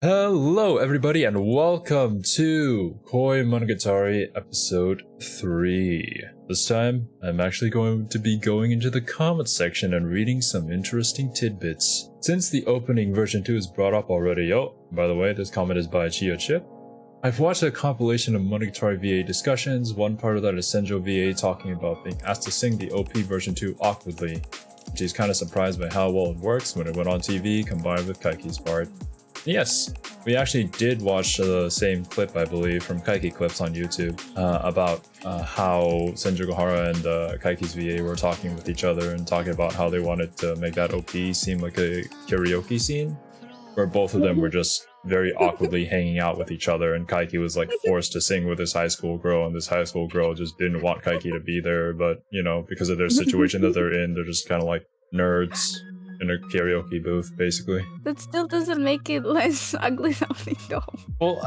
Hello everybody and welcome to Koimonogatari episode 3. This time, I'm actually going to be going into the comment section and reading some interesting tidbits. Since the opening version 2 is brought up already, by the way, this comment is by Chia Chip. I've watched a compilation of Monogatari VA discussions. One part of that is Senjo VA talking about being asked to sing the OP version 2 awkwardly. She's kind of surprised by how well it works when it went on TV combined with Kaiki's part. Yes, we actually did watch the same clip, I believe, from Kaiki clips on YouTube about how Senju Gohara and Kaiki's VA were talking with each other and talking about how they wanted to make that OP seem like a karaoke scene, where both of them were just very awkwardly hanging out with each other, and Kaiki was like forced to sing with this high school girl, and this high school girl just didn't want Kaiki to be there, but, you know, because of their situation that they're in, they're just kind of like nerds in a karaoke booth, basically. That still doesn't make it less ugly sounding, though. Well,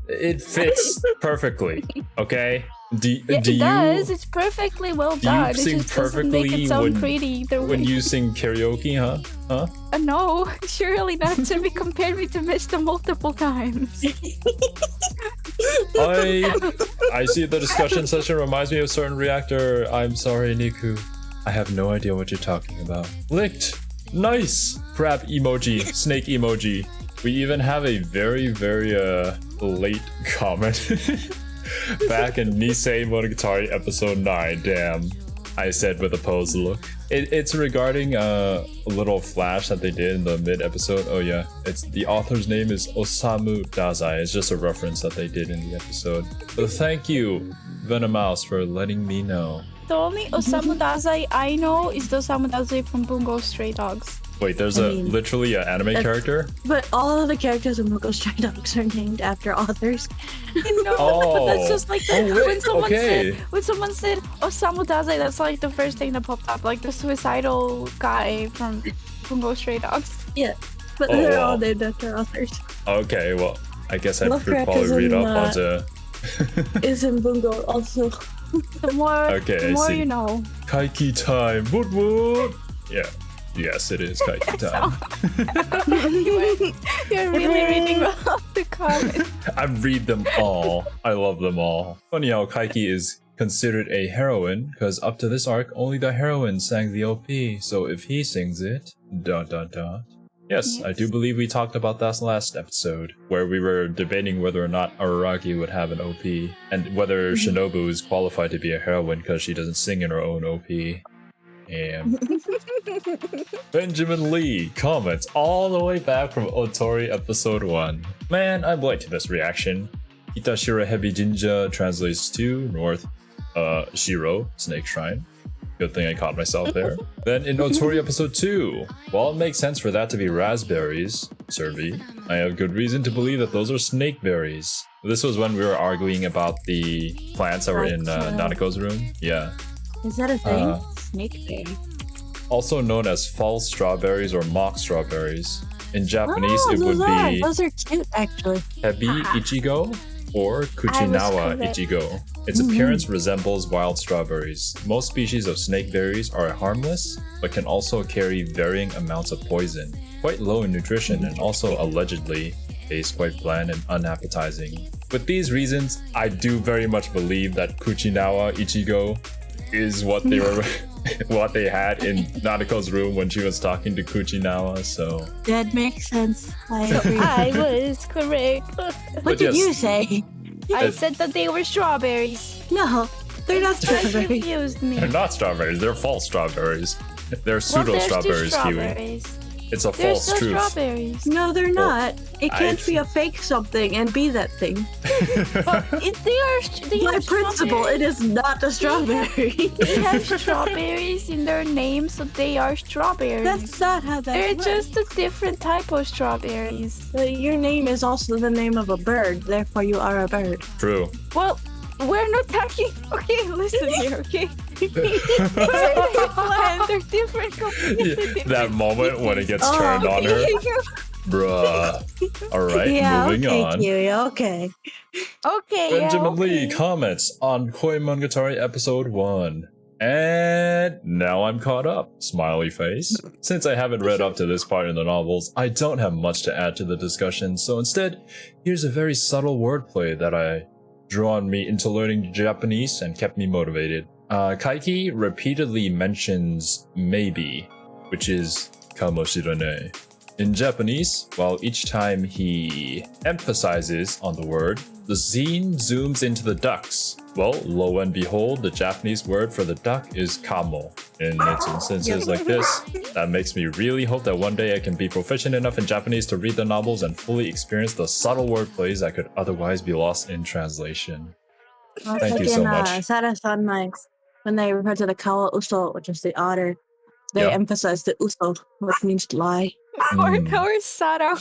it fits perfectly, okay? It does. It's perfectly well done. It just doesn't make it sound pretty either way. When you sing karaoke, huh? No, surely not to be compared with to Mr. multiple times. I see the discussion session reminds me of a certain reactor. I'm sorry, Niku. I have no idea what you're talking about. Licked. Nice! Crab emoji, snake emoji. We even have a very, very late comment back in Nisei Monogatari episode 9. Damn, I said with a posed look. It's regarding a little flash that they did in the mid-episode. Oh yeah, it's the author's name is Osamu Dazai. It's just a reference that they did in the episode. So thank you, Venomouse, for letting me know. The only Osamu Dazai I know is the Osamu Dazai from Bungo Stray Dogs. Wait, there's literally an anime character? But all of the characters in Bungo Stray Dogs are named after authors. No, but that's just like when someone said Osamu Dazai, that's like the first thing that popped up, like the suicidal guy from Bungo Stray Dogs. Yeah, but they're all named after authors. Okay, well, I guess I could probably read up onto... is in Bungo also. The more you know. Kaiki time. Woot. Yeah. Yes, it is Kaiki time. You're really reading off the comments. I read them all. I love them all. Funny how Kaiki is considered a heroine, because up to this arc, only the heroine sang the OP. So if he sings it, ... Yes, I do believe we talked about that last episode, where we were debating whether or not Araragi would have an OP, and whether Shinobu is qualified to be a heroine because she doesn't sing in her own OP. And Benjamin Lee comments all the way back from Otori episode 1. Man, I'm late to this reaction. Hitashira Hebi Jinja translates to North Shiro, Snake Shrine. Good thing I caught myself there. Then in Otori episode 2, while it makes sense for that to be raspberries, Servi, I have good reason to believe that those are snake berries. This was when we were arguing about the plants that were in Nadeko's room. Yeah. Is that a thing? Snake berry. Also known as false strawberries or mock strawberries. In Japanese, it would be... Those are cute, actually. Hebi Ichigo or Kuchinawa Ichigo. Its appearance resembles wild strawberries. Most species of snake berries are harmless, but can also carry varying amounts of poison. Quite low in nutrition and also allegedly taste quite bland and unappetizing. With these reasons, I do very much believe that Kuchinawa Ichigo is what they were, what they had in Nadeko's room when she was talking to Kuchinawa. So that makes sense. I agree. I was correct. What did you say? I said that they were strawberries. No, they're not strawberries. Confused me. They're not strawberries. They're false strawberries. They're pseudo strawberries, Kiwi. It's a false truth. Strawberries. No, they're not. It can't be a fake something and be that thing. They By principle, it is not a strawberry. They have strawberries in their name, so they are strawberries. That's not how that They're works. just a different type of strawberries. Your name is also the name of a bird, therefore you are a bird. True. Well, we're not talking... Okay, listen here, okay? They're different. That moment when it gets turned on her. Bruh. Alright, moving on. Okay. Okay, Benjamin Lee comments on Koimonogatari episode 1. And now I'm caught up, smiley face. Since I haven't read up to this part in the novels, I don't have much to add to the discussion, so instead, here's a very subtle wordplay that I drawn me into learning Japanese and kept me motivated. Kaiki repeatedly mentions maybe, which is kamoshirane. In Japanese, while each time he emphasizes on the word, the scene zooms into the ducks. Well, lo and behold, the Japanese word for the duck is kamo. In its instances like this, that makes me really hope that one day I can be proficient enough in Japanese to read the novels and fully experience the subtle wordplays that could otherwise be lost in translation. Thank you so much. Sarah-san, when they refer to the kawa uso, which is the otter, they emphasize the uso, which means lie. Or Sarah.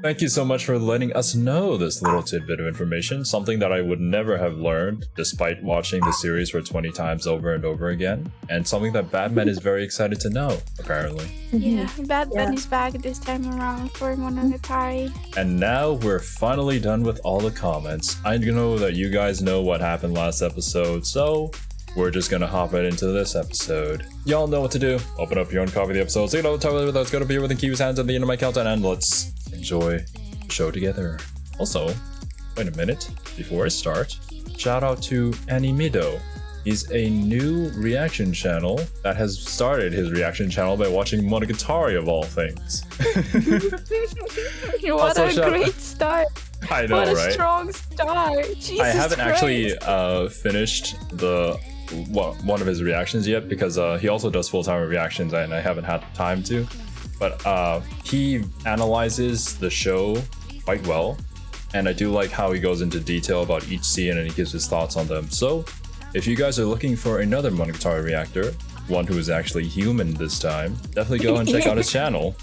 Thank you so much for letting us know this little tidbit of information, something that I would never have learned despite watching the series for 20 times over and over again, and something that Batman is very excited to know, apparently. Yeah, Batman is back this time around for Monogatari. And now we're finally done with all the comments. I know that you guys know what happened last episode, so we're just gonna hop right into this episode. Y'all know what to do. Open up your own copy of the episode, so the title that's gonna be within Kiwi's hands at the end of my countdown, and let's enjoy the show together. Also, wait a minute, before I start, shout out to Animido. He's a new reaction channel that has started his reaction channel by watching Monogatari of all things. What a great start. I know, what a right? strong start. Jesus I haven't Christ. actually finished the one of his reactions yet, because he also does full-time reactions and I haven't had time to. But he analyzes the show quite well, and I do like how he goes into detail about each scene and he gives his thoughts on them. So if you guys are looking for another Monogatari reactor, one who is actually human this time, definitely go and check out his channel.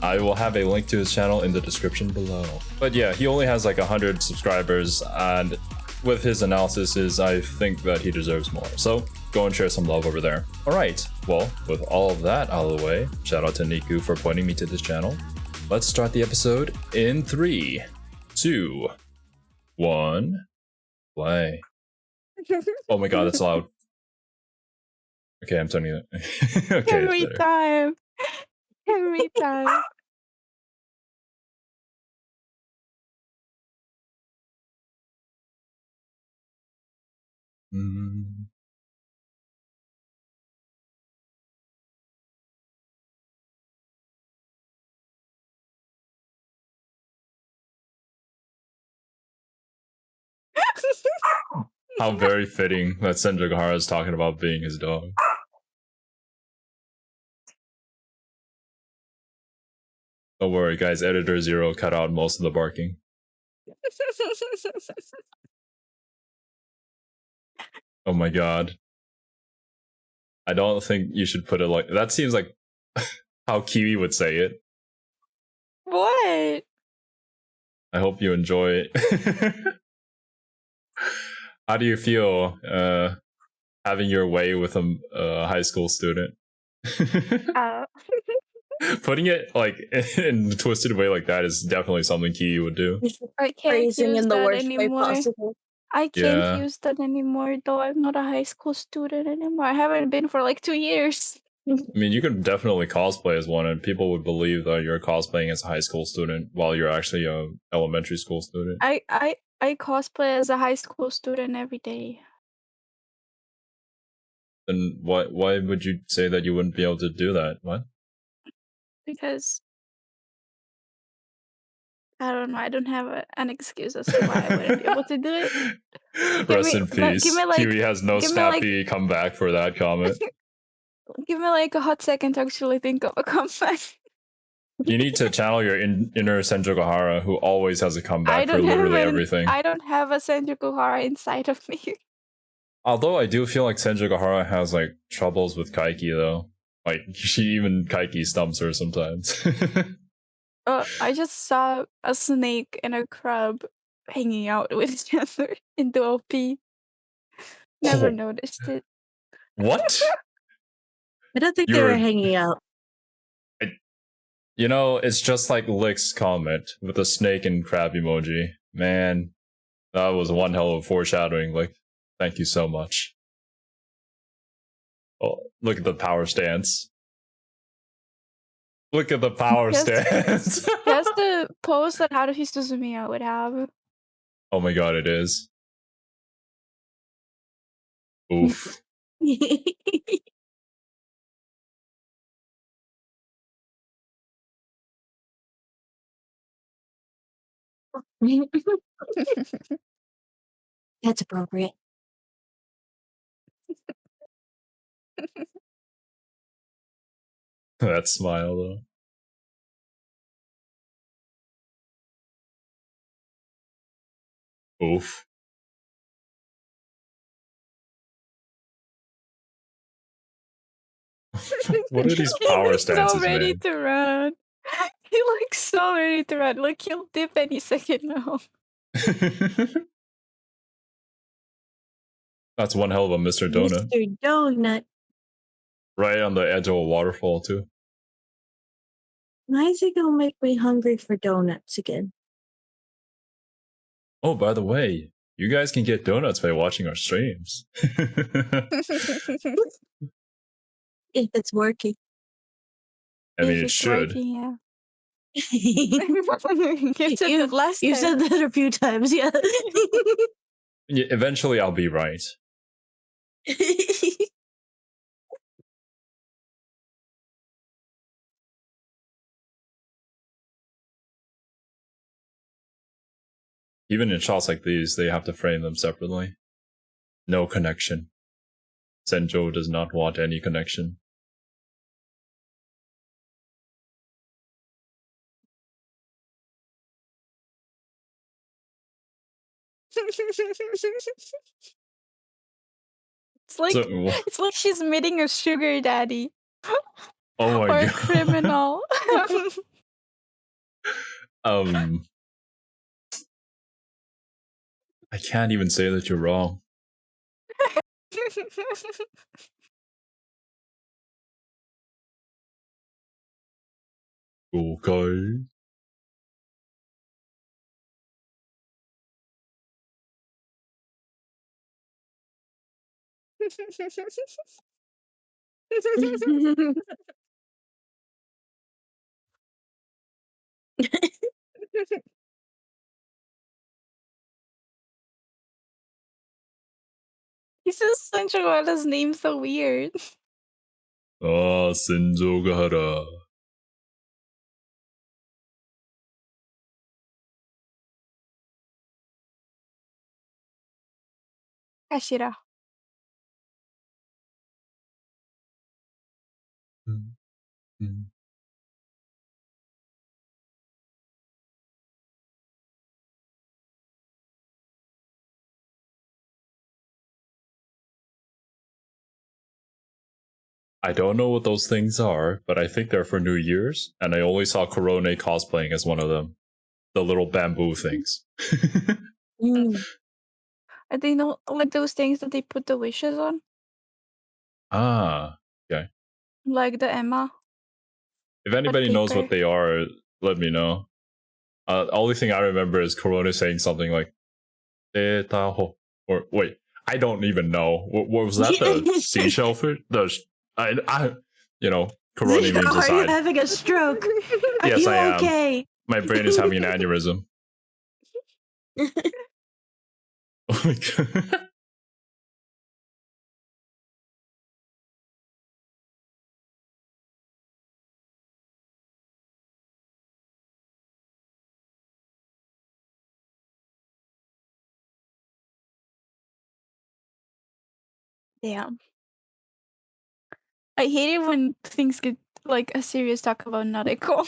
I will have a link to his channel in the description below. But yeah, he only has like 100 subscribers, and with his analysis, I think that he deserves more. So go and share some love over there. All right, well, with all of that out of the way, shout out to Niku for pointing me to this channel. Let's start the episode in 3, 2, 1, play. Oh my god, that's loud. Okay, I'm turning it. Okay, Every time. Every time. How very fitting that Senjogahara is talking about being his dog. Don't worry, guys. Editor Zero cut out most of the barking. Oh my god. I don't think you should put it like that. Seems like how Kiwi would say it. What? I hope you enjoy it. How do you feel having your way with a high school student? Putting it like in a twisted way like that is definitely something Kiwi would do. I can't Phrasing use in the that worst way anymore. possible. I can't use that anymore, though. I'm not a high school student anymore. I haven't been for like 2 years. I mean, you could definitely cosplay as one, and people would believe that you're cosplaying as a high school student while you're actually a elementary school student. I cosplay as a high school student every day. Then why would you say that you wouldn't be able to do that? What? Because I don't know. I don't have an excuse as to why I wouldn't be able to do it. Rest in peace. Kiwi has no give me, snappy comeback for that comment. Give me like a hot second to actually think of a comeback. You need to channel your inner Senjogahara, who always has a comeback for literally everything. I don't have a Senjogahara inside of me. Although I do feel like Senjogahara has like troubles with Kaiki though. Like even Kaiki stumps her sometimes. I just saw a snake and a crab hanging out with each other in the OP. Never noticed it. What? I don't think they were hanging out. You know, it's just like Lick's comment with the snake and crab emoji. Man, that was one hell of a foreshadowing, Lick. Thank you so much. Oh, look at the power stance. Look at the power stance. That's the pose that Haruhi Suzumiya would have. Oh my god, it is. Oof. That's appropriate. That smile, though. Oof. What are these power stances, so ready man? to run. He looks so ready to run. Like he'll dip any second now. That's one hell of a Mr. Donut. Mr. Donut. Right on the edge of a waterfall, too. Why is he gonna make me hungry for donuts again? Oh, by the way, you guys can get donuts by watching our streams. If it's working. I mean, it should. Working, yeah. you said that a few times, yeah. Yeah, eventually, I'll be right. Even in shots like these, they have to frame them separately. No connection. Senjo does not want any connection. It's like she's meeting a sugar daddy. Oh my or god. a criminal. I can't even say that you're wrong. Okay. He says Senjogahara's name so weird. Ah, Senjogahara. Kashira. I don't know what those things are, but I think they're for New Year's, and I only saw Korone cosplaying as one of them. The little bamboo things. Are they not like those things that they put the wishes on? Ah, okay. Like the Emma? If anybody knows what they are, let me know. Only thing I remember is Korone saying something like, or wait, I don't even know. What was that? The seashell fish? Korone memes aside. Are you having a stroke? Are yes, you I am. okay? My brain is having an aneurysm. Oh my god. Damn. I hate it when things get like a serious talk about Nadeko.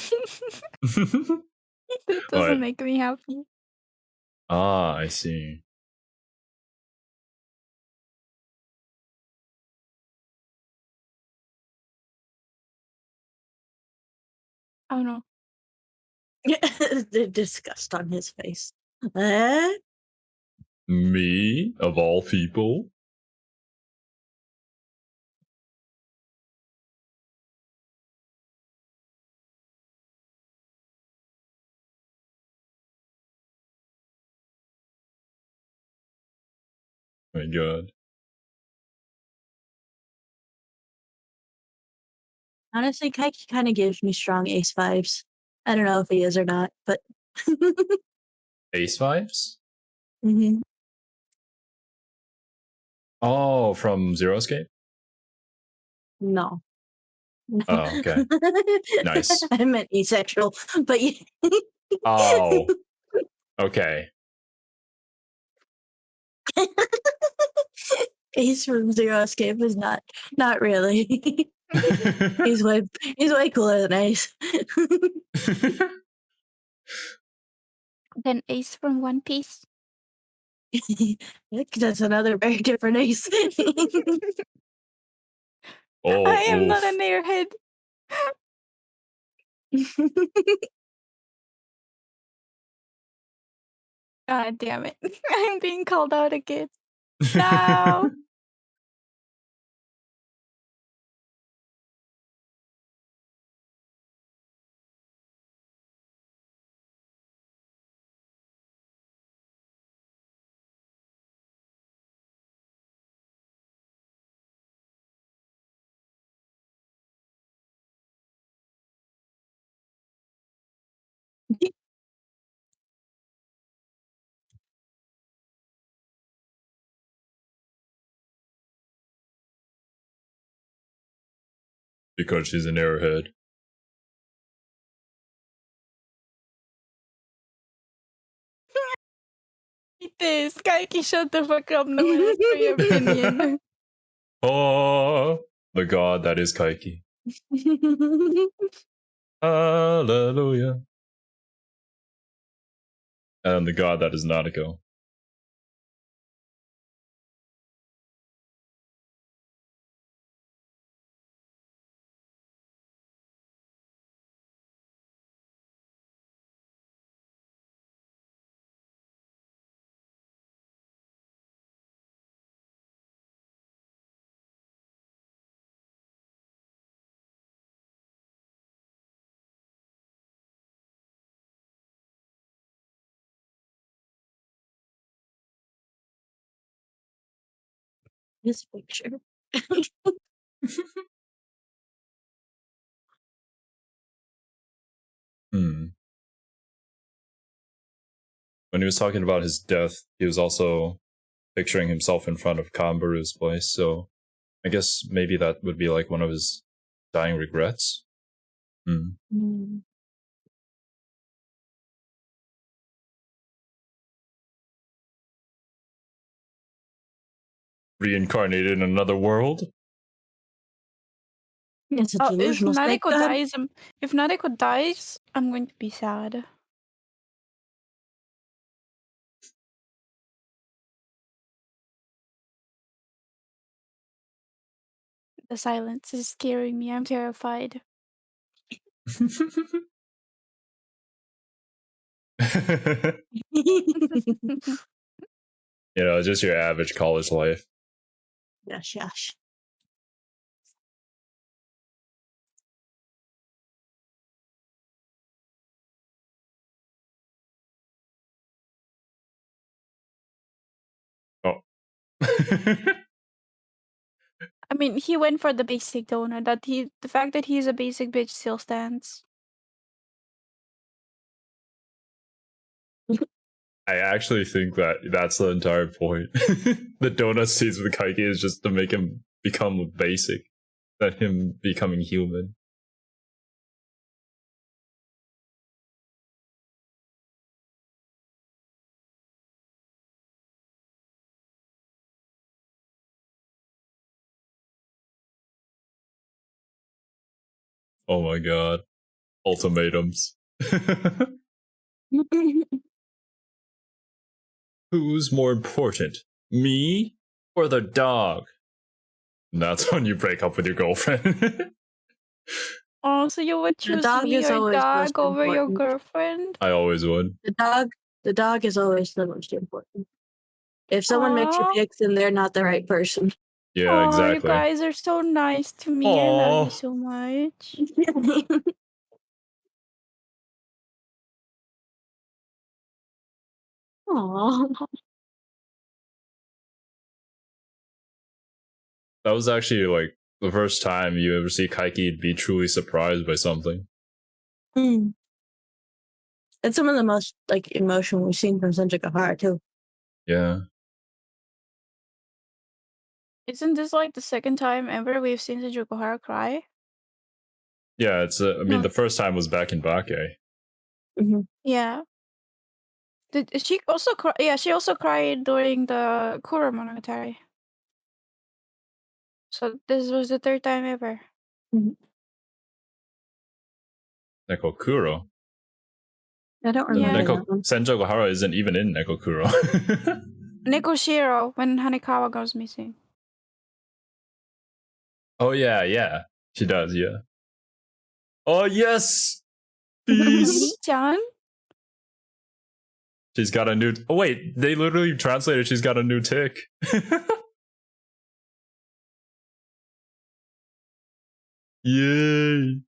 That doesn't make me happy. Ah, I see. I don't know. The disgust on his face. Me, of all people? My god. Honestly, Kaiki kind of gives me strong Ace vibes. I don't know if he is or not, but Ace vibes? mm-hmm. Oh, from Zero Escape? No. Oh, okay. Nice. I meant asexual, but yeah. Oh, okay. Ace from Zero Escape is not really. he's way cooler than Ace. Then Ace from One Piece. That's another very different Ace. Oh, I am not oof. an airhead. God damn it. I'm being called out again. No. Because she's an airhead. This Kaiki, shut the fuck up. No one asked for your opinion. Oh, the god that is Kaiki. Hallelujah. And the god that is Nadeko. This picture. When he was talking about his death, he was also picturing himself in front of Kambaru's place, so I guess maybe that would be like one of his dying regrets. Reincarnated in another world? It's a Oh, if delusional snake Nadeko god. dies, if Nadeko dies, I'm going to be sad. The silence is scaring me. I'm terrified. You know, just your average college life. Yes. Oh. I mean, he went for the basic donor. The fact that he's a basic bitch still stands. I actually think that that's the entire point. The donut seeds with Kaiki is just to make him become basic, than him becoming human. Oh my god. Ultimatums. Who's more important, me or the dog? And that's when you break up with your girlfriend. Oh, so you would choose dog me is or always dog most over your important. girlfriend? I always would. The dog is always the most important. If someone makes you Aw. pick, then they're not the right person. Yeah, Oh, exactly. you guys are so nice to me. I love you so much. Aww. That was actually like the first time you ever see Kaiki be truly surprised by something. Mm. It's some of the most like emotion we've seen from Senjukahara too. Yeah. Isn't this like the second time ever we've seen Senjukahara cry? Yeah, it's. I mean, the first time was back in Bake. Mm-hmm. Yeah. Did she also cry? Yeah, she also cried during the Koimonogatari. So this was the third time ever. Mm-hmm. Neko Kuro. I don't remember Yeah. that one. Senjukahara isn't even in Neko Kuro. Nekoshiro when Hanekawa goes missing. Oh yeah. She does, yeah. Oh yes! Peace! Chan? She's got a new... Oh wait, they literally translated she's got a new tick. Yay!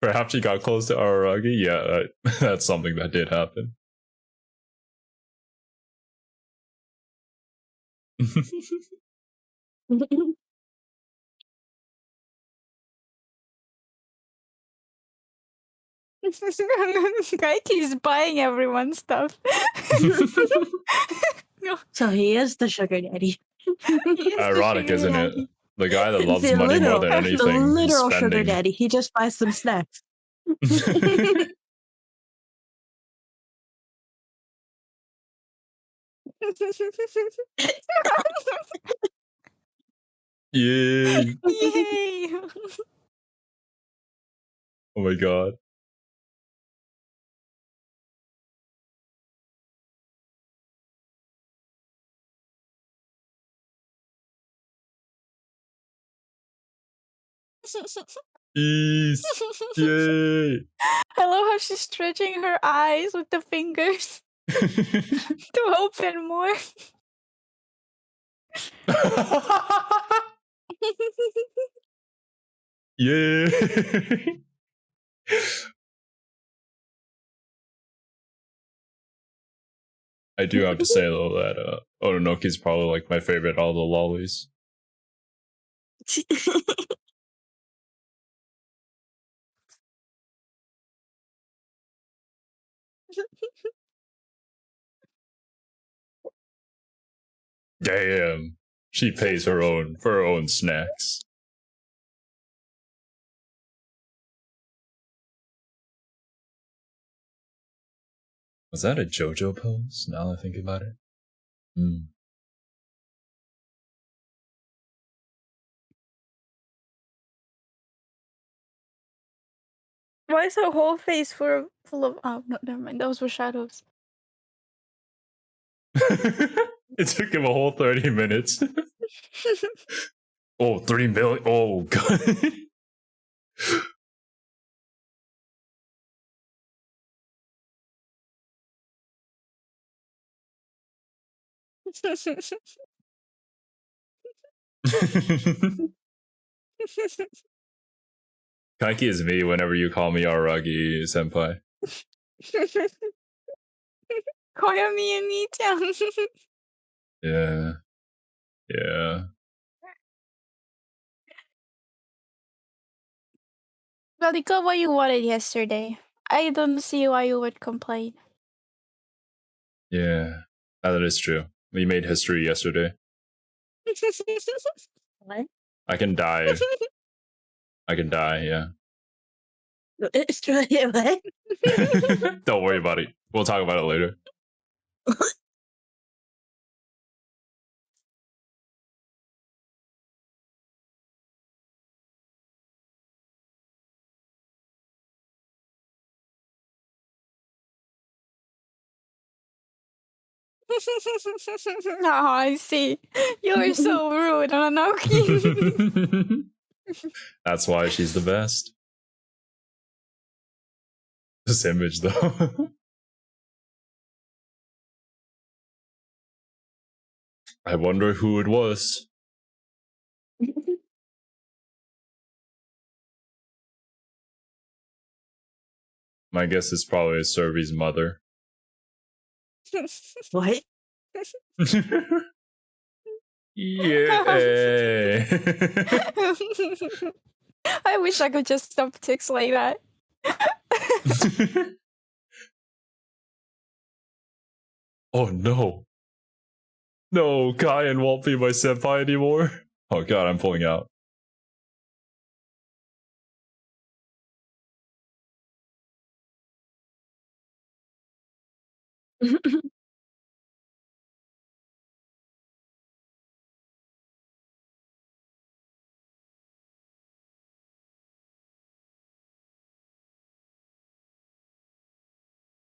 Perhaps she got close to Araragi? Yeah, that's something that did happen. Kaiki's buying everyone's stuff. So he is the sugar daddy. Ironic, isn't it? The guy that loves The money more literal- than anything. The literal is sugar spending. daddy. He just buys some snacks. Yay! Yay! Oh my god. Peace! Yay! I love how she's stretching her eyes with the fingers to open more. Yay! I do have to say though that Otonoki's probably like my favorite all the lollies. Damn. She pays her own for her own snacks. Was that a JoJo pose? Now I think about it. Why is her whole face full of... Oh, no, never mind. Those were shadows. It took him a whole 30 minutes. Oh, 3 million. Oh, God. Kaiki is me whenever you call me Aragi senpai. Koyomi and Mi-chan. Yeah. Yeah. Well, you got what you wanted yesterday. I don't see why you would complain. Yeah. That is true. We made history yesterday. What? I can die. I can die, yeah. It's true. What? Don't worry about it. We'll talk about it later. Oh, I see. You're so rude, Anoki. That's why she's the best. This image, though. I wonder who it was. My guess is probably Survey's mother. What? Yeah. I wish I could just stump ticks like that. Oh no. No, Gaen won't be my senpai anymore. Oh god, I'm pulling out.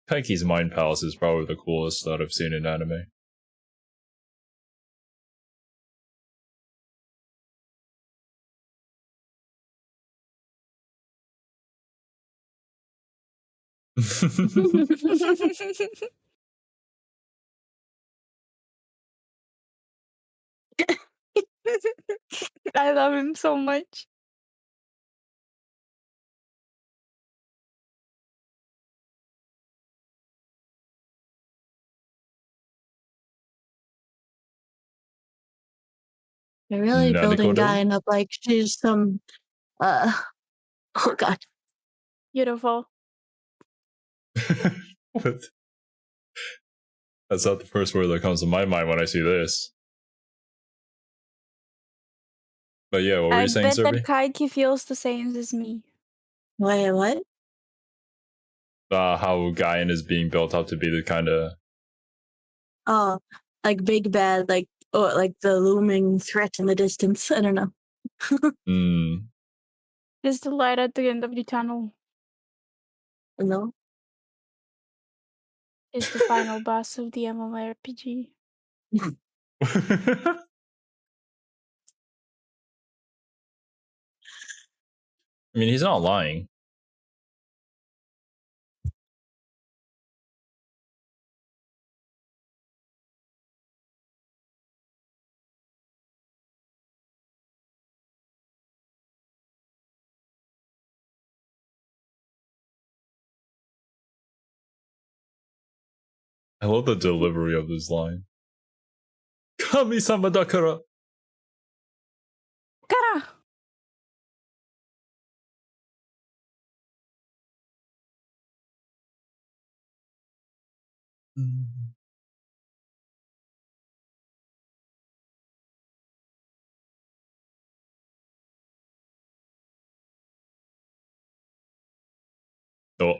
Kaiki's Mind Palace is probably the coolest that I've seen in anime. I love him so much. They're really Nadeko building does? Gaen up like she's some oh god. Beautiful. What? That's not the first word that comes to my mind when I see this. But yeah, what were you saying, I bet Serby? that Kaiki feels the same as me. Wait, what? How Gaen is being built up to be the kind of... Oh, like big bad, like like the looming threat in the distance. I don't know. It's the light at the end of the tunnel. No. It's the final boss of the MMORPG. I mean, he's not lying. I love the delivery of this line. Kami-sama dakara! Kara! Oh.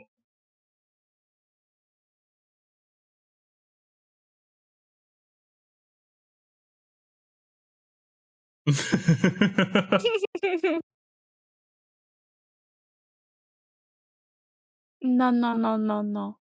No, no, no, no, no.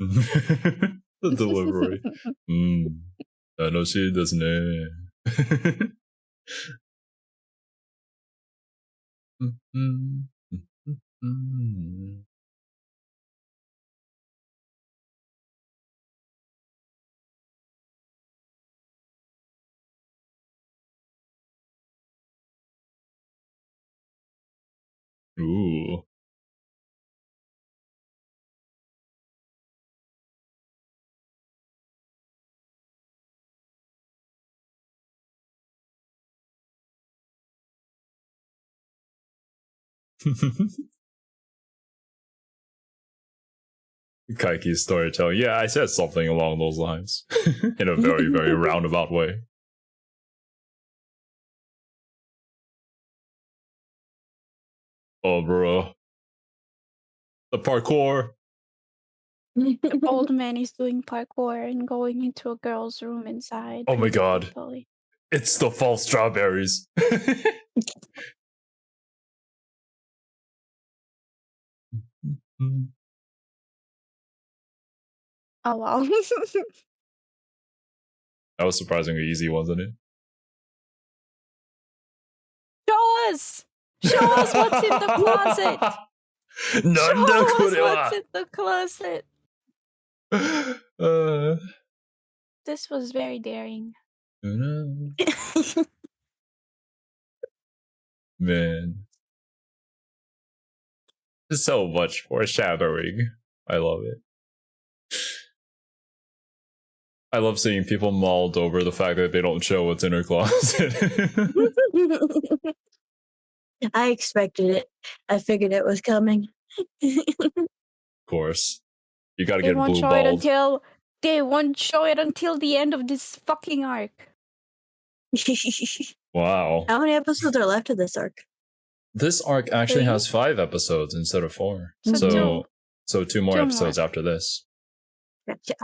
The delivery. 楽しいですね。Ooh. Kaiki's storytelling. Yeah, I said something along those lines. In a very, very roundabout way. Oh, bro. The parkour. The old man is doing parkour and going into a girl's room inside. Oh my god. Totally. It's the false strawberries. Oh wow. That was surprisingly easy, wasn't it? Show us! Show us what's in the closet! Show us what's in the closet! This was very daring. Man. There's so much foreshadowing. I love it. I love seeing people mauled over the fact that they don't show what's in her closet. I expected it. I figured it was coming. Of course. You gotta get blue balled. They won't show it until the end of this fucking arc. Wow. How many episodes are left of this arc? This arc actually has 5 episodes instead of 4. So 2 more episodes after this. Gotcha.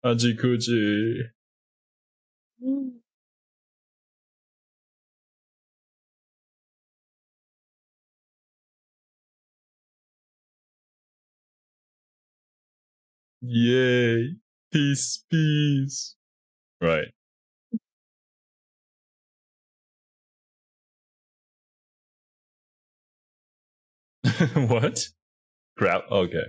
Ajikuchi. Yay. Peace, peace. Right. What? Crap. Okay.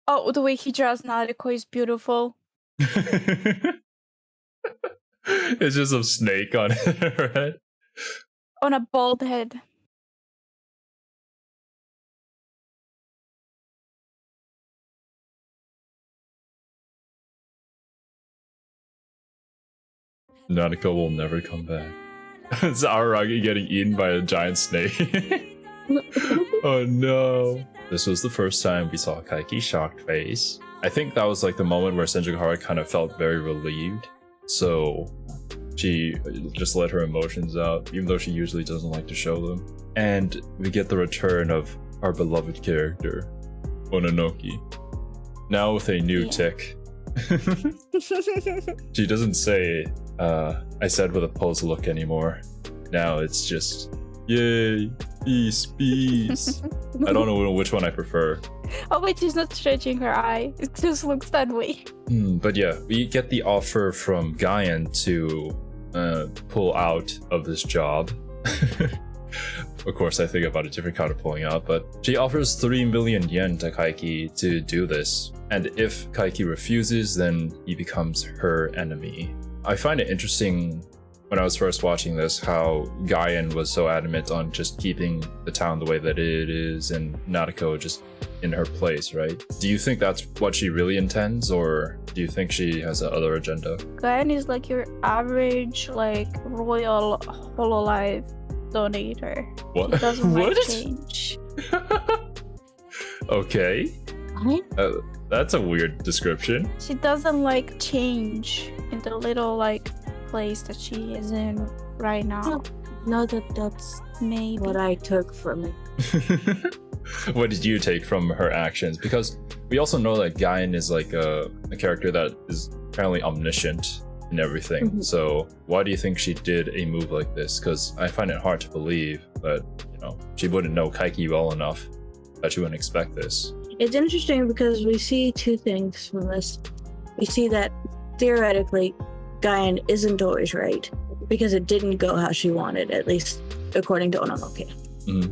Oh, the way he draws Nadeko is beautiful. It's just a snake on her head. On a bald head. Nadeko will never come back. It's Araragi getting eaten by a giant snake. Oh no. This was the first time we saw Kaiki's shocked face. I think that was like the moment where Senjukahara kind of felt very relieved. So she just let her emotions out, even though she usually doesn't like to show them. And we get the return of our beloved character, Mononoke. Now with a new tick. She doesn't say, I said with a posed look anymore. Now it's just, yay, peace, peace. I don't know which one I prefer. Oh wait, she's not stretching her eye. It just looks that way. But yeah, we get the offer from Gaen to pull out of this job. Of course, I think about a different kind of pulling out, but she offers 3 million yen to Kaiki to do this. And if Kaiki refuses, then he becomes her enemy. I find it interesting when I was first watching this how Gaen was so adamant on just keeping the town the way that it is and Nadeko just in her place, right? Do you think that's what she really intends, or do you think she has another agenda? Gaen is like your average, like, royal hololive donator. What? He doesn't What? like change. Okay. What? That's a weird description. She doesn't like change in the little, like, place that she is in right now. No, that's Maybe. what I took from it. What did you take from her actions? Because we also know that Gaen is like a character that is apparently omniscient in everything. Mhm. So why do you think she did a move like this? Because I find it hard to believe that, you know, she wouldn't know Kaiki well enough that she wouldn't expect this. It's interesting because we see two things from this. We see that theoretically, Gaen isn't always right because it didn't go how she wanted, at least according to Ononoke.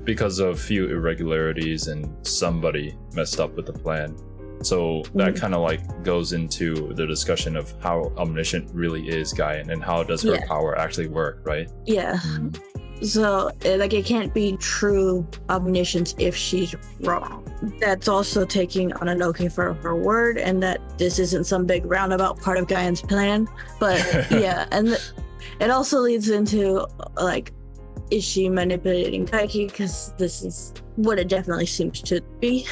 Because of few irregularities and somebody messed up with the plan. So that kind of like goes into the discussion of how omniscient really is Gaen and how does her power actually work, right? Yeah. So, like, it can't be true omniscience if she's wrong. That's also taking Ononoke for her word, and that this isn't some big roundabout part of Gaen's plan. But yeah, and it also leads into, like, is she manipulating Kaiki? Because this is what it definitely seems to be.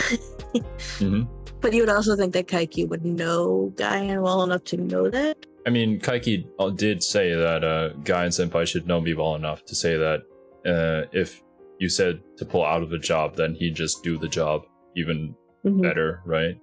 Mm-hmm. But you would also think that Kaiki would know Gaen well enough to know that. I mean, Kaiki did say that Gaen Senpai should know me well enough to say that if you said to pull out of a job, then he'd just do the job even better, right?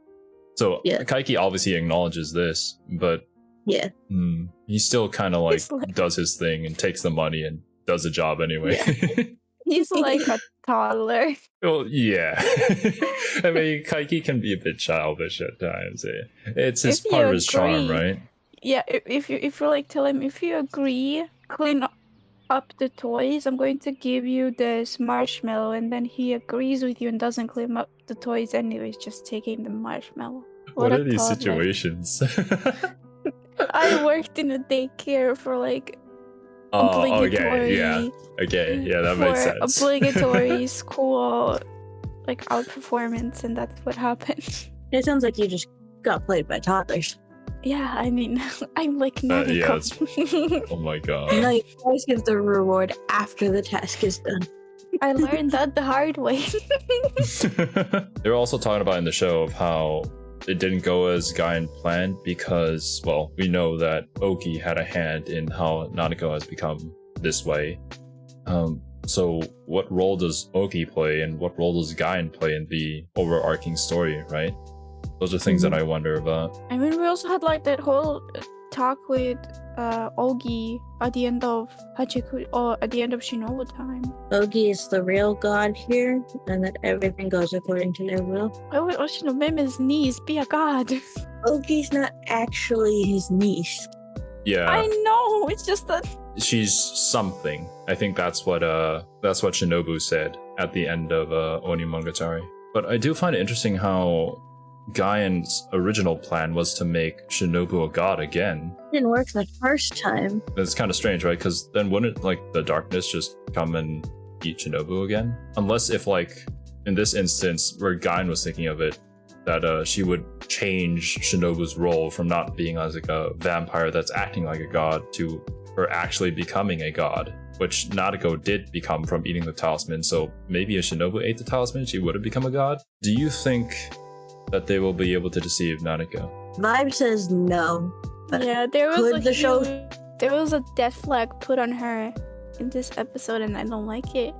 So Kaiki obviously acknowledges this, but he still kind of like does his thing and takes the money and does the job anyway. Yeah. He's like a toddler. Well, yeah. I mean, Kaiki can be a bit childish at times. It's his part of his charm, right? Yeah, if you like tell him, if you agree, clean up the toys, I'm going to give you this marshmallow, and then he agrees with you and doesn't clean up the toys anyways, just taking the marshmallow. What are these situations? I worked in a daycare for like obligatory. That makes sense. Obligatory school like out performance, and that's what happened. It sounds like you just got played by toddlers. Yeah, I mean, I'm like Nadeko. Oh my god. No, you always give the reward after the task is done. I learned that the hard way. They were also talking about in the show of how it didn't go as Gaen planned because, well, we know that Ougi had a hand in how Nadeko has become this way. So what role does Ougi play and what role does Gaen play in the overarching story, right? Those are things that I wonder about. I mean, we also had like that whole talk with Ougi at the end of Hachiku, or at the end of Shinobu time. Ougi is the real god here, and that everything goes according to their will. Why would Oshinomeme's niece be a god? Ougi's not actually his niece. Yeah. I know, it's just that she's something. I think that's what Shinobu said at the end of Monogatari. But I do find it interesting how Gaen's original plan was to make Shinobu a god again. It didn't work the first time. It's kind of strange, right? Because then wouldn't like the darkness just come and eat Shinobu again? Unless if like in this instance where Gaen was thinking of it, that she would change Shinobu's role from not being as like a vampire that's acting like a god to her actually becoming a god, which Nadeko did become from eating the talisman. So maybe if Shinobu ate the talisman, she would have become a god. Do you think that they will be able to deceive Nadeko? Vibe says no. But yeah, there was a death flag put on her in this episode, and I don't like it.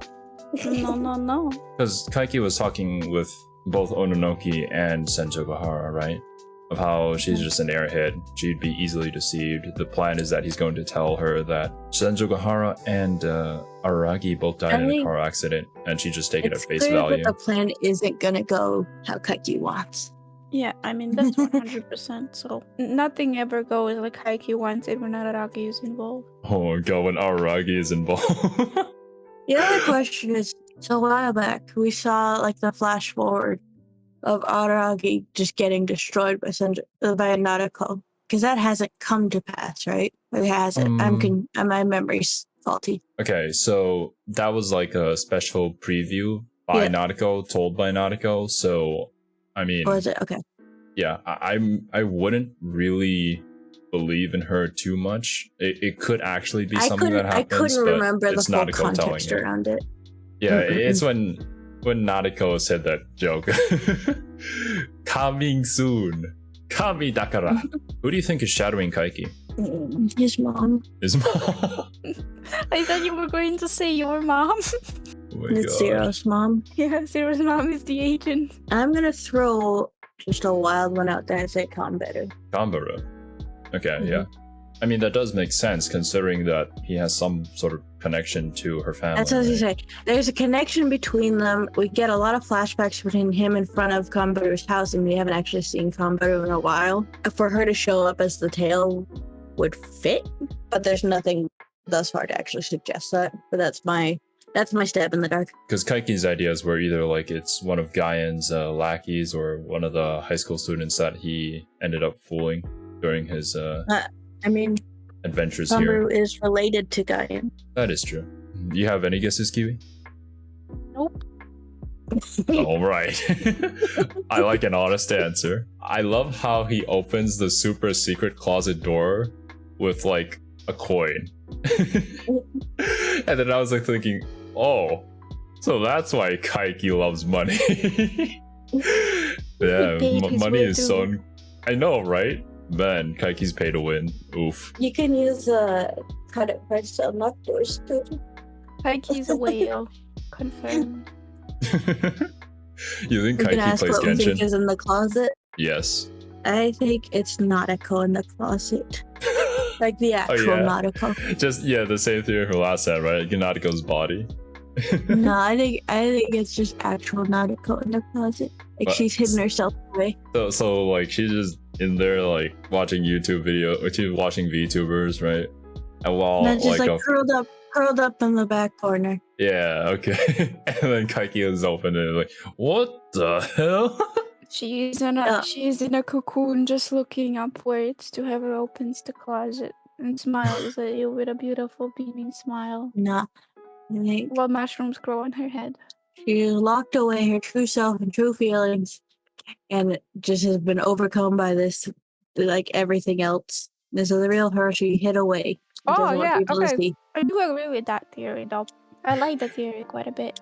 No. Because Kaiki was talking with both Ononoki and Senjogahara, right? Of how she's just an airhead. She'd be easily deceived. The plan is that he's going to tell her that Senjogahara and Araragi both died in a car accident, and she just take it at face value. That the plan isn't gonna go how Kaiki wants. Yeah, I mean, that's 100%. So nothing ever goes like Kaiki wants it when Araragi is involved. Oh my god, when Araragi is involved. The other question is, so a while back, we saw like the flash forward of Araragi just getting destroyed by Nadeko, because that hasn't come to pass, right? Or has it? My memory's faulty. Okay, so that was like a special preview by Nadeko, told by Nadeko. So I mean, was it okay? Yeah, I wouldn't really believe in her too much. It could actually be something that happens. I couldn't remember the full context around it. Yeah, it's when Nadeko said that joke. Coming soon. Kami dakara. Who do you think is shadowing Kaiki? His mom. His mom? I thought you were going to say your mom. Oh it's Zero's mom. Yeah, Zero's mom is the agent. I'm gonna throw just a wild one out there and say Kanbaru. Kanbaru. Okay, yeah. I mean, that does make sense considering that he has some sort of connection to her family. That's what you say. There's a connection between them. We get a lot of flashbacks between him in front of Kanbaru's house, and we haven't actually seen Kanbaru in a while. For her to show up as the tail would fit, but there's nothing thus far to actually suggest that. But that's my stab in the dark. Because Kaiki's ideas were either like it's one of Gaen's lackeys or one of the high school students that he ended up fooling during his adventures here. Kanbaru is related to Gaen. That is true. Do you have any guesses, Kiwi? Nope. All right. I like an honest answer. I love how he opens the super secret closet door with like a coin. And then I was like thinking, oh, so that's why Kaiki loves money. Yeah, money is so. I know, right? Man, Kaiki's pay to win. Oof. You can use credit cards to unlock doors too. Kaiki's a whale. Confirmed. You think You can Kaiki ask plays what we think Genshin? is in the closet. Yes. I think it's Nadeko in the closet. Like the actual yeah. Nadeko. Just the same theory from last time, right? Nadeko's body. No, I think it's just actual Nadeko in the closet. Like But- she's hidden herself away. So like she's just in there like watching YouTube video, or she's watching Vtubers, right? And while And just like, a- curled up in the back corner. yeah, okay. And then Kaiki is open and like, what the hell? She's in a cocoon, just looking upwards to whoever opens the closet and smiles at you with a beautiful beaming smile. Nah. I think While mushrooms grow on her head. she locked away her true self and true feelings, and just has been overcome by this, like everything else. This is the real her she hid away. Oh, Doesn't want yeah, people to okay. see. I do agree with that theory, though. I like the theory quite a bit.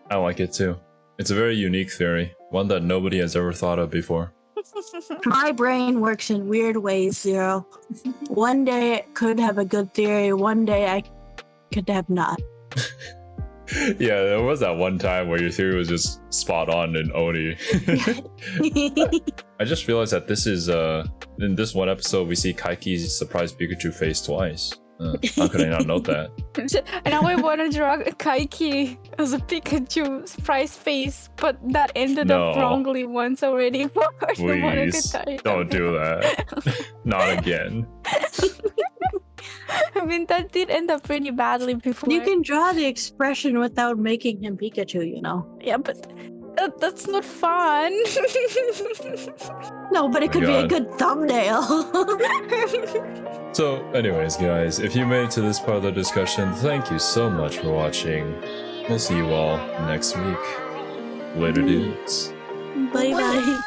I like it too. It's a very unique theory, one that nobody has ever thought of before. My brain works in weird ways, Zero. One day it could have a good theory, one day I could have not. Yeah, there was that one time where your theory was just spot on in Oni. I just realized that this is in this one episode we see Kaiki's surprise Pikachu face twice. How could I not note that? And now I want to draw Kaiki as a Pikachu surprise face, but that ended No. up wrongly once already for the Please, Monogatari. don't do that. Not again. I mean, that did end up pretty badly before. You can draw the expression without making him Pikachu, you know. Yeah, but that's not fun. No, but it could be a God. good thumbnail. So, anyways, guys, if you made it to this part of the discussion, thank you so much for watching. We'll see you all next week. Later, dudes. Bye bye.